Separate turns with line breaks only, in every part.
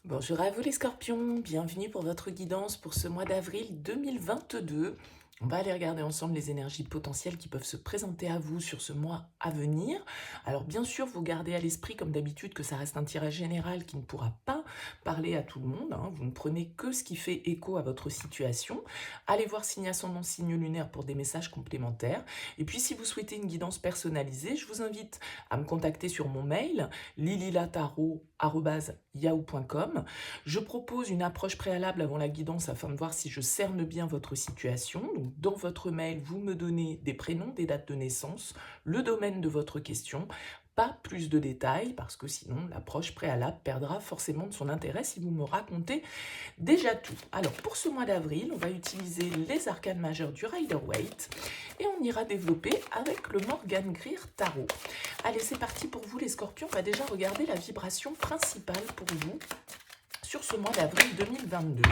Bonjour à vous les scorpions, bienvenue pour votre guidance pour ce mois d'avril 2022. On va aller regarder ensemble les énergies potentielles qui peuvent se présenter à vous sur ce mois à venir. Alors bien sûr, vous gardez à l'esprit comme d'habitude que ça reste un tirage général qui ne pourra pas parler à tout le monde. Vous ne prenez que ce qui fait écho à votre situation. Allez voir signe ascendant, signe lunaire pour des messages complémentaires. Et puis si vous souhaitez une guidance personnalisée, je vous invite à me contacter sur mon mail lililataro@yahoo.com. Je propose une approche préalable avant la guidance afin de voir si je cerne bien votre situation. Donc, dans votre mail, vous me donnez des prénoms, des dates de naissance, le domaine de votre question, pas plus de détails parce que sinon l'approche préalable perdra forcément de son intérêt si vous me racontez déjà tout. Alors pour ce mois d'avril, on va utiliser les arcanes majeurs du Rider-Waite et on ira développer avec le Morgan Greer Tarot. Allez, c'est parti pour vous les scorpions, on va déjà regarder la vibration principale pour vous. Sur ce mois d'avril 2022,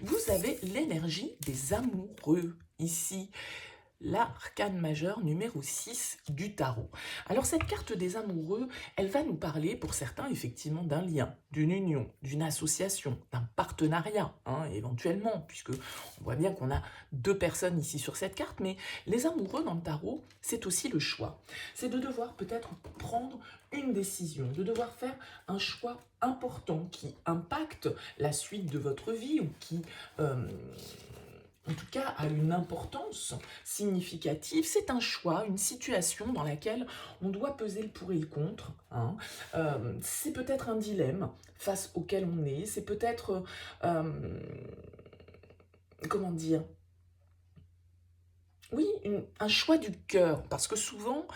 vous avez l'énergie des amoureux ici, l'arcane majeur numéro 6 du tarot. Alors cette carte des amoureux, elle va nous parler pour certains effectivement d'un lien, d'une union, d'une association, d'un partenariat, éventuellement, puisque on voit bien qu'on a deux personnes ici sur cette carte, mais les amoureux dans le tarot, c'est aussi le choix. C'est de devoir peut-être prendre une décision, de devoir faire un choix important qui impacte la suite de votre vie ou qui en tout cas a une importance significative. C'est un choix, une situation dans laquelle on doit peser le pour et le contre. C'est peut-être un dilemme face auquel on est, c'est peut-être, comment dire, oui, un choix du cœur, parce que souvent,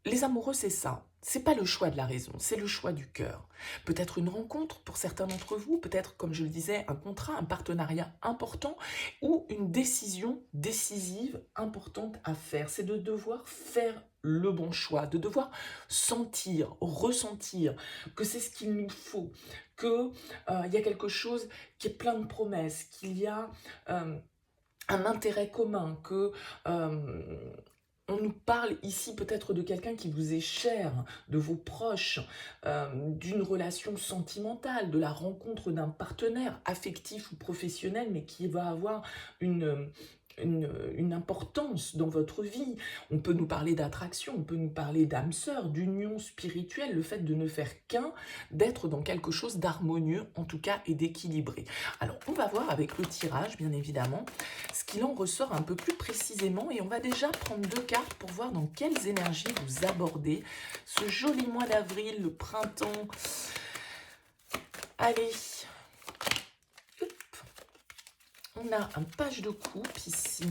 les amoureux, c'est ça. C'est pas le choix de la raison, c'est le choix du cœur. Peut-être une rencontre pour certains d'entre vous, peut-être, comme je le disais, un contrat, un partenariat important ou une décision décisive importante à faire. C'est de devoir faire le bon choix, de devoir sentir, ressentir que c'est ce qu'il nous faut, qu'il y a quelque chose qui est plein de promesses, qu'il y a un intérêt commun, que on nous parle ici peut-être de quelqu'un qui vous est cher, de vos proches, d'une relation sentimentale, de la rencontre d'un partenaire affectif ou professionnel, mais qui va avoir une, une importance dans votre vie. On peut nous parler d'attraction, on peut nous parler d'âme sœur, d'union spirituelle, le fait de ne faire qu'un, d'être dans quelque chose d'harmonieux, en tout cas, et d'équilibré. Alors, on va voir avec le tirage, bien évidemment, ce qu'il en ressort un peu plus précisément, et on va déjà prendre deux cartes pour voir dans quelles énergies vous abordez ce joli mois d'avril, le printemps. Allez, on a un page de coupe ici,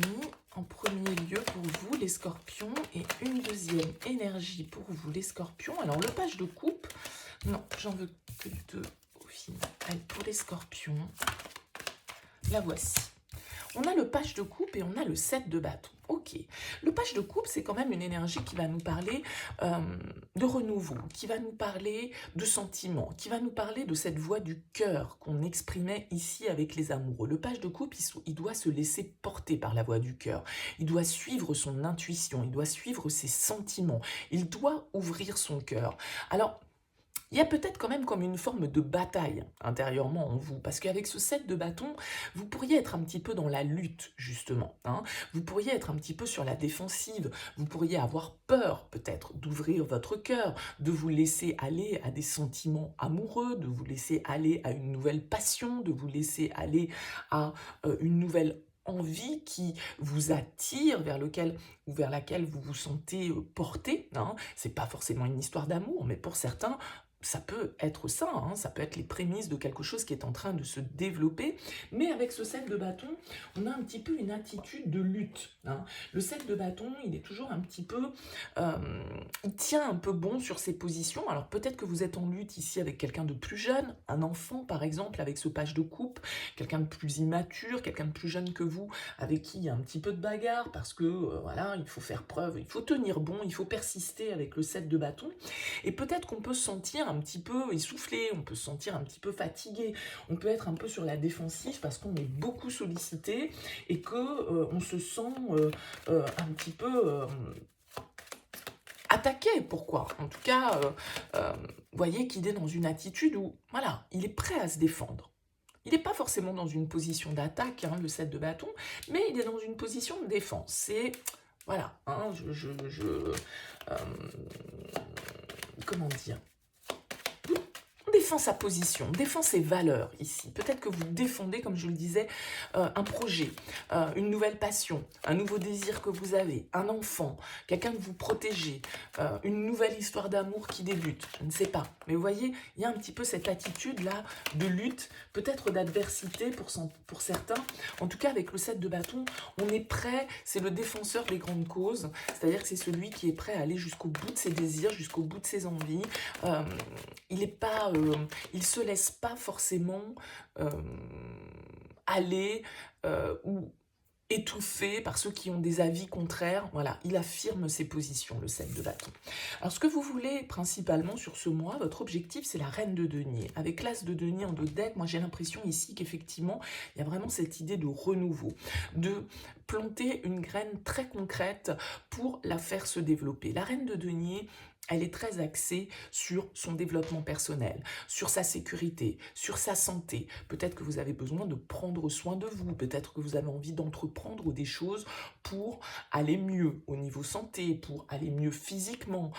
en premier lieu pour vous les scorpions, et une deuxième énergie pour vous les scorpions. Alors le page de coupe, non, j'en veux que deux au final. Allez, pour les scorpions, la voici. On a le page de coupe et on a le 7 de bâton. Ok, le page de coupe, c'est quand même une énergie qui va nous parler de renouveau, qui va nous parler de sentiments, qui va nous parler de cette voix du cœur qu'on exprimait ici avec les amoureux. Le page de coupe, il doit se laisser porter par la voix du cœur. Il doit suivre son intuition, il doit suivre ses sentiments, il doit ouvrir son cœur. Alors, il y a peut-être quand même comme une forme de bataille intérieurement en vous, parce qu'avec ce 7 de bâton, vous pourriez être un petit peu dans la lutte, justement. Vous pourriez être un petit peu sur la défensive, vous pourriez avoir peur peut-être d'ouvrir votre cœur, de vous laisser aller à des sentiments amoureux, de vous laisser aller à une nouvelle passion, de vous laisser aller à une nouvelle envie qui vous attire, vers laquelle vous vous sentez porté. C'est pas forcément une histoire d'amour, mais pour certains, ça peut être ça, ça peut être les prémices de quelque chose qui est en train de se développer, mais avec ce 7 de bâton, on a un petit peu une attitude de lutte. Le 7 de bâton, il est toujours un petit peu, il tient un peu bon sur ses positions. Alors peut-être que vous êtes en lutte ici avec quelqu'un de plus jeune, un enfant par exemple, avec ce page de coupe, quelqu'un de plus immature, quelqu'un de plus jeune que vous, avec qui il y a un petit peu de bagarre, parce que voilà, il faut faire preuve, il faut tenir bon, il faut persister avec le 7 de bâton, et peut-être qu'on peut se sentir un petit peu essoufflé, on peut se sentir un petit peu fatigué, on peut être un peu sur la défensive parce qu'on est beaucoup sollicité et que on se sent un petit peu attaquer. Pourquoi? En tout cas, vous voyez qu'il est dans une attitude où, voilà, il est prêt à se défendre. Il n'est pas forcément dans une position d'attaque, hein, le 7 de bâton, mais il est dans une position de défense. C'est, voilà, hein, euh, comment dire? On défend sa position, on défend ses valeurs ici. Peut-être que vous défendez, comme je le disais, un projet, une nouvelle passion, un nouveau désir que vous avez, un enfant, quelqu'un que vous protégez, une nouvelle histoire d'amour qui débute, je ne sais pas. Mais vous voyez, il y a un petit peu cette attitude-là de lutte, peut-être d'adversité pour certains. En tout cas, avec le 7 de bâton, on est prêt, c'est le défenseur des grandes causes, c'est-à-dire que c'est celui qui est prêt à aller jusqu'au bout de ses désirs, jusqu'au bout de ses envies. Il se laisse pas forcément aller ou étouffé par ceux qui ont des avis contraires. Voilà, il affirme ses positions, le 7 de bâton. Alors, ce que vous voulez principalement sur ce mois, votre objectif, c'est la reine de denier. Avec l'as de denier en dos de deck, moi j'ai l'impression ici qu'effectivement, il y a vraiment cette idée de renouveau, de planter une graine très concrète pour la faire se développer. La reine de denier, elle est très axée sur son développement personnel, sur sa sécurité, sur sa santé. Peut-être que vous avez besoin de prendre soin de vous, peut-être que vous avez envie d'entreprendre des choses pour aller mieux au niveau santé, pour aller mieux physiquement,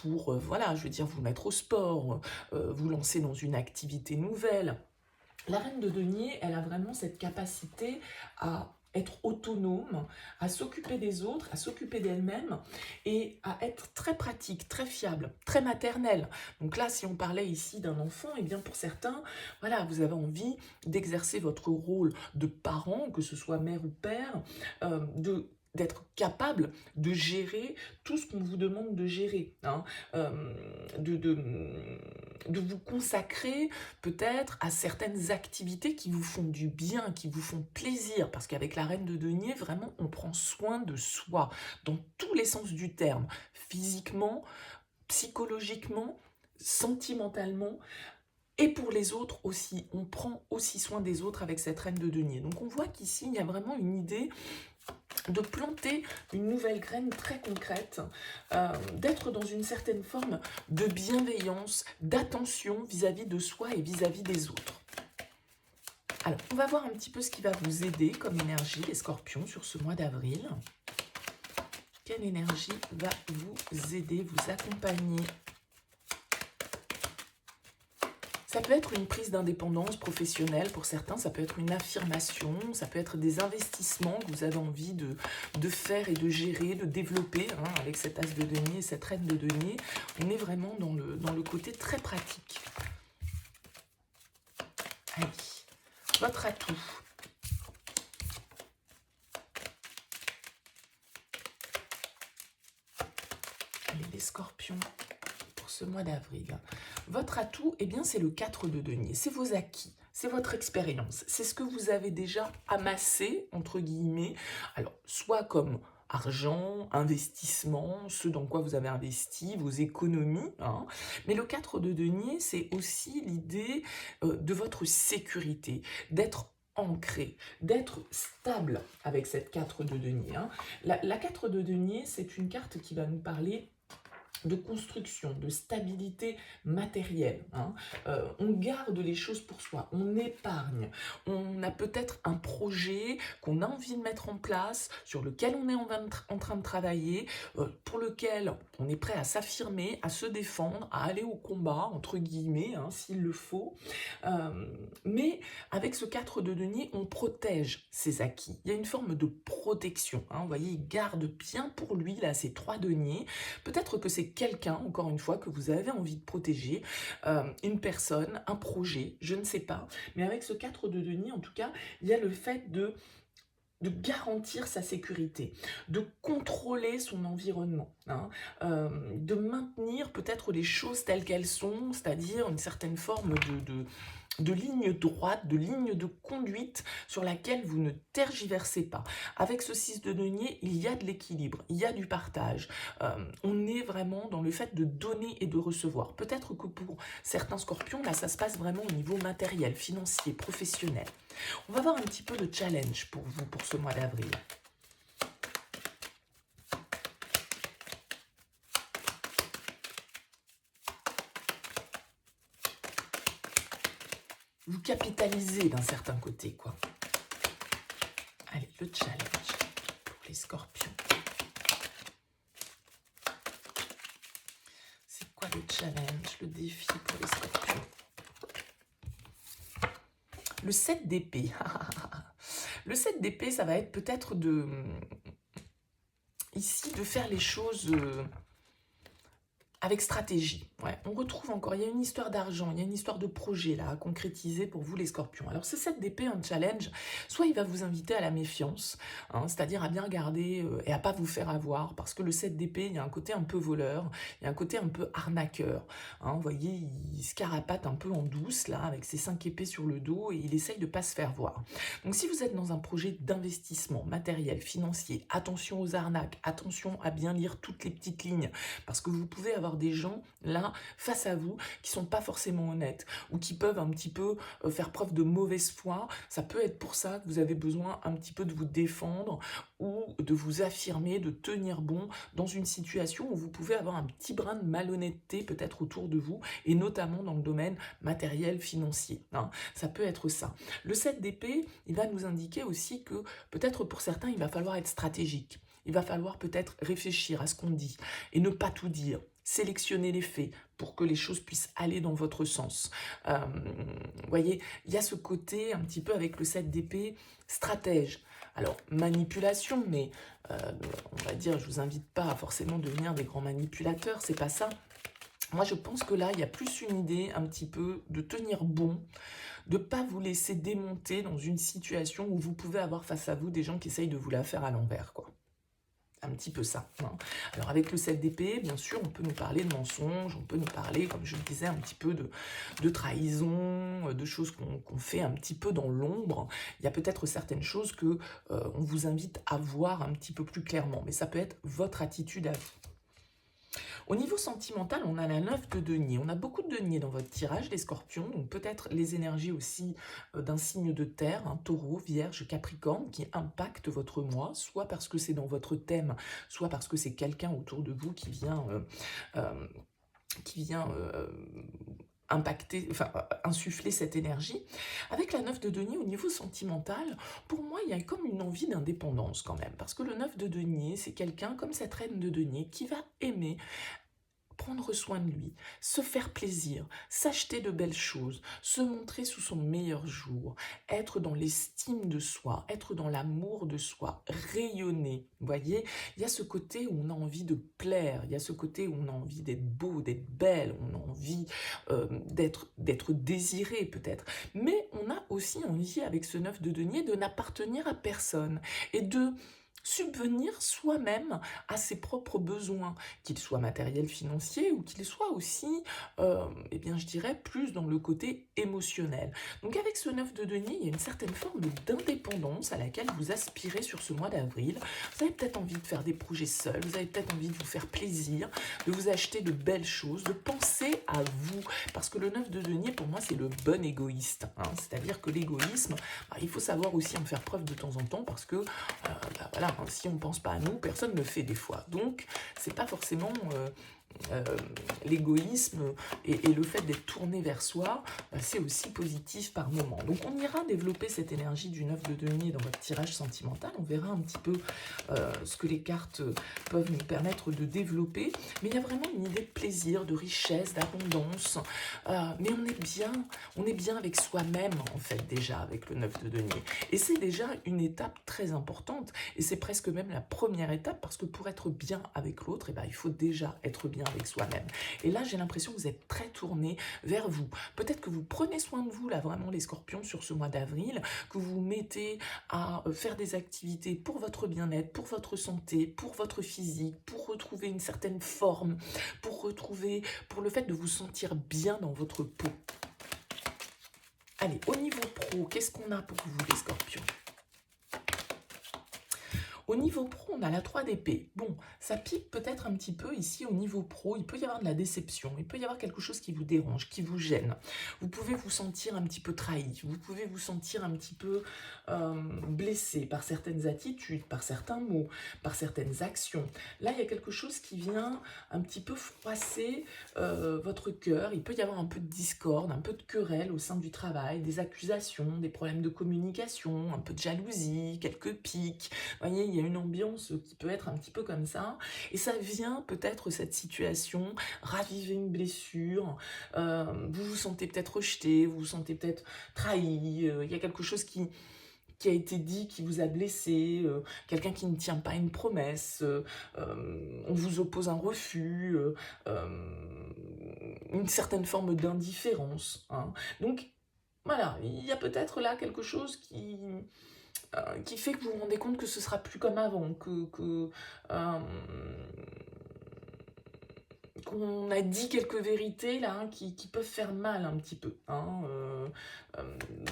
pour, voilà, je veux dire, vous mettre au sport, vous lancer dans une activité nouvelle. La reine de denier, elle a vraiment cette capacité à être autonome, à s'occuper des autres, à s'occuper d'elle-même et à être très pratique, très fiable, très maternelle. Donc là, si on parlait ici d'un enfant, eh bien pour certains, voilà, vous avez envie d'exercer votre rôle de parent, que ce soit mère ou père, d'être capable de gérer tout ce qu'on vous demande de gérer, hein, de vous consacrer peut-être à certaines activités qui vous font du bien, qui vous font plaisir, parce qu'avec la reine de denier, vraiment, on prend soin de soi, dans tous les sens du terme, physiquement, psychologiquement, sentimentalement, et pour les autres aussi, on prend aussi soin des autres avec cette reine de denier. Donc on voit qu'ici, il y a vraiment une idée de planter une nouvelle graine très concrète, d'être dans une certaine forme de bienveillance, d'attention vis-à-vis de soi et vis-à-vis des autres. Alors, on va voir un petit peu ce qui va vous aider comme énergie, les scorpions, sur ce mois d'avril. Quelle énergie va vous aider, vous accompagner? Ça peut être une prise d'indépendance professionnelle pour certains, ça peut être une affirmation, ça peut être des investissements que vous avez envie de faire et de gérer, de développer, hein, avec cet as de denier et cette reine de denier. On est vraiment dans le côté très pratique. Allez, votre atout. Allez, les scorpions, pour ce mois d'avril. Votre atout, eh bien, c'est le 4 de denier. C'est vos acquis, c'est votre expérience. C'est ce que vous avez déjà amassé, entre guillemets. Alors, soit comme argent, investissement, ce dans quoi vous avez investi, vos économies, hein. Mais le 4 de denier, c'est aussi l'idée de votre sécurité, d'être ancré, d'être stable avec cette 4 de denier, hein. La 4 de denier, c'est une carte qui va nous parler de construction, de stabilité matérielle, hein. On garde les choses pour soi, on épargne, on a peut-être un projet qu'on a envie de mettre en place, sur lequel on est en train de travailler, pour lequel on est prêt à s'affirmer, à se défendre, à aller au combat, entre guillemets, hein, s'il le faut. Mais avec ce 4 de denier, on protège ses acquis. Il y a une forme de protection, hein. Vous voyez, il garde bien pour lui, là, ces 3 deniers. Peut-être que c'est quelqu'un, encore une fois, que vous avez envie de protéger, une personne, un projet, je ne sais pas. Mais avec ce 4 de denier, en tout cas, il y a le fait de garantir sa sécurité, de contrôler son environnement, hein, de maintenir peut-être les choses telles qu'elles sont, c'est-à-dire une certaine forme de ligne droite, de ligne de conduite sur laquelle vous ne tergiversez pas. Avec ce 6 de denier, il y a de l'équilibre, il y a du partage. On est vraiment dans le fait de donner et de recevoir. Peut-être que pour certains scorpions, là, ça se passe vraiment au niveau matériel, financier, professionnel. On va voir un petit peu le challenge pour vous, pour ce mois d'avril. capitalisez d'un certain côté, quoi. Allez, le challenge pour les scorpions. C'est quoi le challenge, le défi pour les scorpions? Le 7 d'épée. Le 7 d'épée, ça va être peut-être ici de faire les choses avec stratégie. Ouais, on retrouve encore, il y a une histoire d'argent, il y a une histoire de projet là à concrétiser pour vous les scorpions. Alors ce 7 d'épée, un challenge, soit il va vous inviter à la méfiance, hein, c'est-à-dire à bien regarder et à pas vous faire avoir, parce que le 7 d'épée, il y a un côté un peu voleur, il y a un côté un peu arnaqueur. Hein, vous voyez, il se carapate un peu en douce là, avec ses 5 épées sur le dos, et il essaye de pas se faire voir. Donc si vous êtes dans un projet d'investissement matériel, financier, attention aux arnaques, attention à bien lire toutes les petites lignes, parce que vous pouvez avoir des gens là face à vous qui sont pas forcément honnêtes ou qui peuvent un petit peu faire preuve de mauvaise foi. Ça peut être pour ça que vous avez besoin un petit peu de vous défendre ou de vous affirmer, de tenir bon dans une situation où vous pouvez avoir un petit brin de malhonnêteté peut-être autour de vous, et notamment dans le domaine matériel, financier. Hein. Ça peut être ça. Le 7 d'épée, il va nous indiquer aussi que peut-être pour certains, il va falloir être stratégique. Il va falloir peut-être réfléchir à ce qu'on dit et ne pas tout dire. Sélectionner les faits pour que les choses puissent aller dans votre sens. Vous voyez, il y a ce côté un petit peu avec le 7 d'épée, stratège. Alors, manipulation, mais on va dire, je vous invite pas à forcément devenir des grands manipulateurs, c'est pas ça. Moi, je pense que là, il y a plus une idée un petit peu de tenir bon, de ne pas vous laisser démonter dans une situation où vous pouvez avoir face à vous des gens qui essayent de vous la faire à l'envers, quoi. Un petit peu ça. Hein. Alors avec le 7 d'épée, bien sûr, on peut nous parler de mensonges, on peut nous parler, comme je le disais, un petit peu de trahison, de choses qu'on fait un petit peu dans l'ombre. Il y a peut-être certaines choses que on vous invite à voir un petit peu plus clairement, mais ça peut être votre attitude à vous. Au niveau sentimental, on a la 9 de denier. On a beaucoup de deniers dans votre tirage, les scorpions, donc peut-être les énergies aussi d'un signe de terre, un taureau, vierge, capricorne, qui impactent votre mois, soit parce que c'est dans votre thème, soit parce que c'est quelqu'un autour de vous qui vient impacter, enfin insuffler cette énergie. Avec la 9 de denier, au niveau sentimental, pour moi, il y a comme une envie d'indépendance quand même, parce que le 9 de denier, c'est quelqu'un comme cette reine de denier qui va aimer prendre soin de lui, se faire plaisir, s'acheter de belles choses, se montrer sous son meilleur jour, être dans l'estime de soi, être dans l'amour de soi, rayonner. Vous voyez, il y a ce côté où on a envie de plaire, il y a ce côté où on a envie d'être beau, d'être belle, on a envie d'être désiré peut-être. Mais on a aussi envie, avec ce 9 de denier, de n'appartenir à personne et de subvenir soi-même à ses propres besoins, qu'ils soient matériels, financiers, ou qu'ils soient aussi, eh bien, je dirais, plus dans le côté émotionnel. Donc avec ce 9 de denier, il y a une certaine forme d'indépendance à laquelle vous aspirez sur ce mois d'avril. Vous avez peut-être envie de faire des projets seuls, vous avez peut-être envie de vous faire plaisir, de vous acheter de belles choses, de penser à vous, parce que le 9 de denier, pour moi, c'est le bon égoïste. Hein. C'est-à-dire que l'égoïsme, il faut savoir aussi en faire preuve de temps en temps, parce que, voilà, si on ne pense pas à nous, personne ne le fait des fois. Donc, c'est pas forcément l'égoïsme et le fait d'être tourné vers soi, c'est aussi positif par moment. Donc, on ira développer cette énergie du 9 de denier dans votre tirage sentimental. On verra un petit peu ce que les cartes peuvent nous permettre de développer. Mais il y a vraiment une idée de plaisir, de richesse, d'abondance. Mais on est bien avec soi-même, en fait, déjà, avec le 9 de denier. Et c'est déjà une étape très importante. Et c'est presque même la première étape, parce que pour être bien avec l'autre, eh ben, il faut déjà être bien avec soi-même. Et là, j'ai l'impression que vous êtes très tourné vers vous. Peut-être que vous prenez soin de vous, là, vraiment, les scorpions, sur ce mois d'avril, que vous vous mettez à faire des activités pour votre bien-être, pour votre santé, pour votre physique, pour retrouver une certaine forme, pour le fait de vous sentir bien dans votre peau. Allez, au niveau pro, qu'est-ce qu'on a pour vous, les scorpions ? Au niveau pro, on a la 3 d'épée. Bon, ça pique peut-être un petit peu ici au niveau pro. Il peut y avoir de la déception. Il peut y avoir quelque chose qui vous dérange, qui vous gêne. Vous pouvez vous sentir un petit peu trahi. Vous pouvez vous sentir un petit peu blessé par certaines attitudes, par certains mots, par certaines actions. Là, il y a quelque chose qui vient un petit peu froisser votre cœur. Il peut y avoir un peu de discorde, un peu de querelle au sein du travail, des accusations, des problèmes de communication, un peu de jalousie, quelques piques. Vous voyez, il y a une ambiance qui peut être un petit peu comme ça. Et ça vient peut-être, cette situation, raviver une blessure. Vous vous sentez peut-être rejeté, vous vous sentez peut-être trahi. Il y a quelque chose qui a été dit, qui vous a blessé, quelqu'un qui ne tient pas une promesse, on vous oppose un refus, une certaine forme d'indifférence. Hein. Donc, voilà, il y a peut-être là quelque chose qui fait que vous vous rendez compte que ce sera plus comme avant, qu'on a dit quelques vérités là qui peuvent faire mal un petit peu. Hein,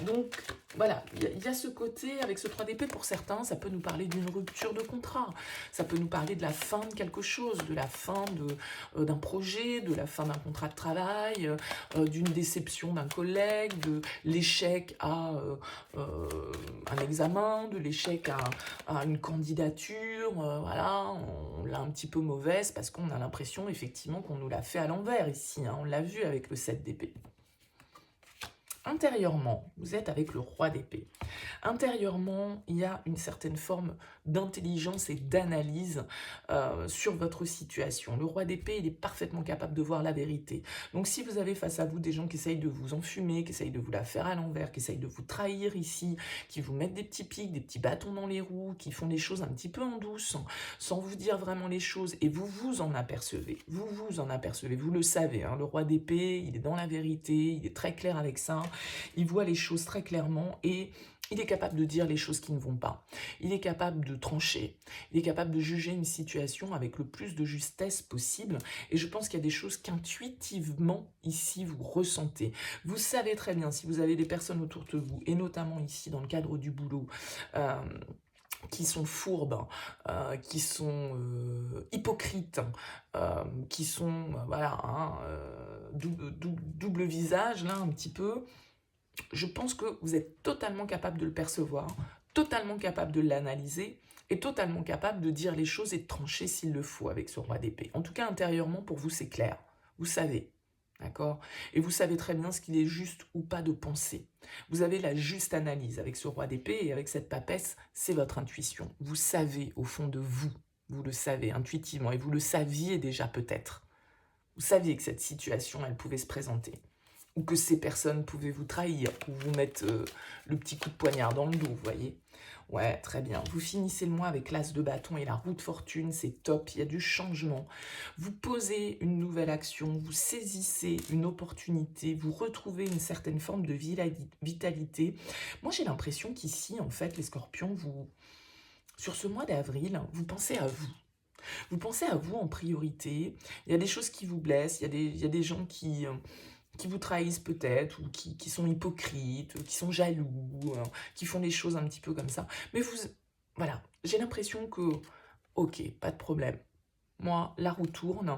donc voilà, il y a ce côté avec ce 3 d'épée pour certains, ça peut nous parler d'une rupture de contrat, ça peut nous parler de la fin de quelque chose, de la fin d'un projet, de la fin d'un contrat de travail, d'une déception d'un collègue, de l'échec à un examen, de l'échec à une candidature, voilà, on l'a un petit peu mauvaise parce qu'on a l'impression effectivement qu'on nous l'a fait à l'envers ici, hein, on l'a vu avec le 7 d'épée. Intérieurement, vous êtes avec le roi d'épée. Intérieurement, il y a une certaine forme d'intelligence et d'analyse sur votre situation. Le roi d'épée, il est parfaitement capable de voir la vérité. Donc si vous avez face à vous des gens qui essayent de vous enfumer, qui essayent de vous la faire à l'envers, qui essayent de vous trahir ici, qui vous mettent des petits pics, des petits bâtons dans les roues, qui font les choses un petit peu en douce, sans vous dire vraiment les choses, et vous vous en apercevez, vous le savez, hein, le roi d'épée, il est dans la vérité, il est très clair avec ça, il voit les choses très clairement et il est capable de dire les choses qui ne vont pas. Il est capable de trancher. Il est capable de juger une situation avec le plus de justesse possible. Et je pense qu'il y a des choses qu'intuitivement, ici, vous ressentez. Vous savez très bien, si vous avez des personnes autour de vous, et notamment ici, dans le cadre du boulot, qui sont fourbes, qui sont hypocrites, qui sont, voilà, hein, double visage, là, un petit peu. Je pense que vous êtes totalement capable de le percevoir, totalement capable de l'analyser et totalement capable de dire les choses et de trancher s'il le faut avec ce roi d'épée. En tout cas, intérieurement, pour vous, c'est clair. Vous savez, d'accord? Et vous savez très bien ce qu'il est juste ou pas de penser. Vous avez la juste analyse avec ce roi d'épée et avec cette papesse, c'est votre intuition. Vous savez au fond de vous, vous le savez intuitivement et vous le saviez déjà peut-être. Vous saviez que cette situation, elle pouvait se présenter. Ou que ces personnes pouvaient vous trahir, ou vous mettre le petit coup de poignard dans le dos, vous voyez. Ouais, très bien. Vous finissez le mois avec l'as de bâton et la roue de fortune, c'est top, il y a du changement. Vous posez une nouvelle action, vous saisissez une opportunité, vous retrouvez une certaine forme de vitalité. Moi, j'ai l'impression qu'ici, en fait, les scorpions, sur ce mois d'avril, vous pensez à vous. Vous pensez à vous en priorité. Il y a des choses qui vous blessent, il y a des gens qui vous trahissent peut-être, ou qui sont hypocrites, qui sont jaloux, qui font les choses un petit peu comme ça. Mais voilà, j'ai l'impression que, ok, pas de problème. Moi, la roue tourne.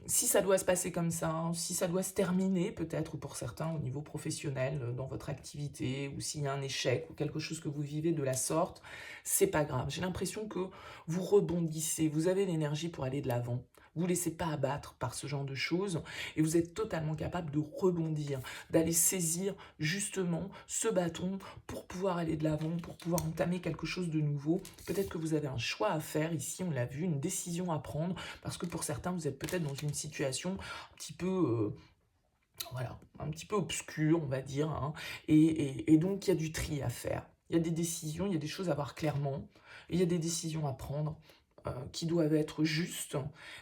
Si ça doit se passer comme ça, si ça doit se terminer peut-être pour certains au niveau professionnel, dans votre activité, ou s'il y a un échec ou quelque chose que vous vivez de la sorte, c'est pas grave. J'ai l'impression que vous rebondissez, vous avez l'énergie pour aller de l'avant. Vous ne laissez pas abattre par ce genre de choses et vous êtes totalement capable de rebondir, d'aller saisir justement ce bâton pour pouvoir aller de l'avant, pour pouvoir entamer quelque chose de nouveau. Peut-être que vous avez un choix à faire ici, on l'a vu, une décision à prendre, parce que pour certains, vous êtes peut-être dans une situation un petit peu... voilà, un petit peu obscure, on va dire, hein, et donc il y a du tri à faire. Il y a des décisions, il y a des choses à voir clairement, et il y a des décisions à prendre. qui doivent être justes,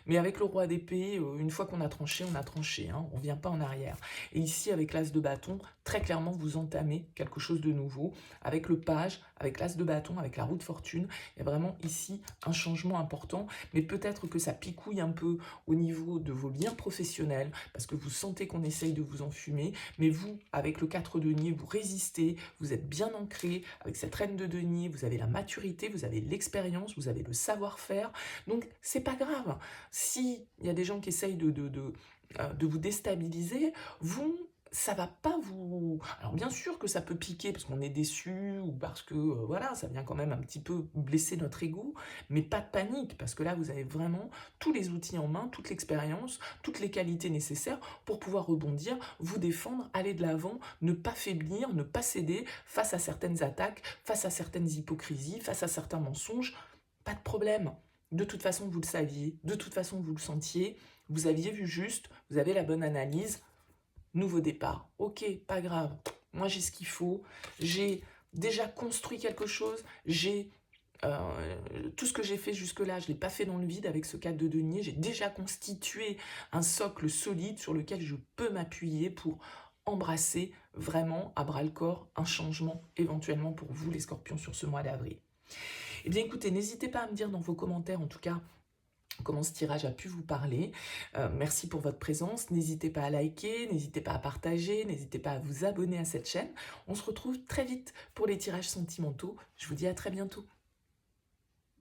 mais avec le roi d'épée, une fois qu'on a tranché, hein, on ne vient pas en arrière. Et ici, avec l'as de bâton, très clairement, vous entamez quelque chose de nouveau. Avec le page, avec l'as de bâton, avec la roue de fortune, il y a vraiment ici un changement important, mais peut-être que ça picouille un peu au niveau de vos liens professionnels, parce que vous sentez qu'on essaye de vous enfumer, mais vous, avec le 4 de denier, vous résistez, vous êtes bien ancré, avec cette reine de denier, vous avez la maturité, vous avez l'expérience, vous avez le savoir-faire, donc c'est pas grave. S'il y a des gens qui essayent de vous déstabiliser, ça va pas vous... Alors bien sûr que ça peut piquer parce qu'on est déçu ou parce que voilà, ça vient quand même un petit peu blesser notre ego, mais pas de panique parce que là vous avez vraiment tous les outils en main, toute l'expérience, toutes les qualités nécessaires pour pouvoir rebondir, vous défendre, aller de l'avant, ne pas faiblir, ne pas céder face à certaines attaques, face à certaines hypocrisies, face à certains mensonges. Pas de problème. De toute façon, vous le saviez, de toute façon, vous le sentiez, vous aviez vu juste, vous avez la bonne analyse, nouveau départ. Ok, pas grave, moi j'ai ce qu'il faut, j'ai déjà construit quelque chose, j'ai tout ce que j'ai fait jusque-là, je ne l'ai pas fait dans le vide avec ce 4 de denier, j'ai déjà constitué un socle solide sur lequel je peux m'appuyer pour embrasser vraiment à bras-le-corps un changement éventuellement pour vous les scorpions sur ce mois d'avril. Eh bien écoutez, n'hésitez pas à me dire dans vos commentaires en tout cas comment ce tirage a pu vous parler. Merci pour votre présence, n'hésitez pas à liker, n'hésitez pas à partager, n'hésitez pas à vous abonner à cette chaîne. On se retrouve très vite pour les tirages sentimentaux, je vous dis à très bientôt.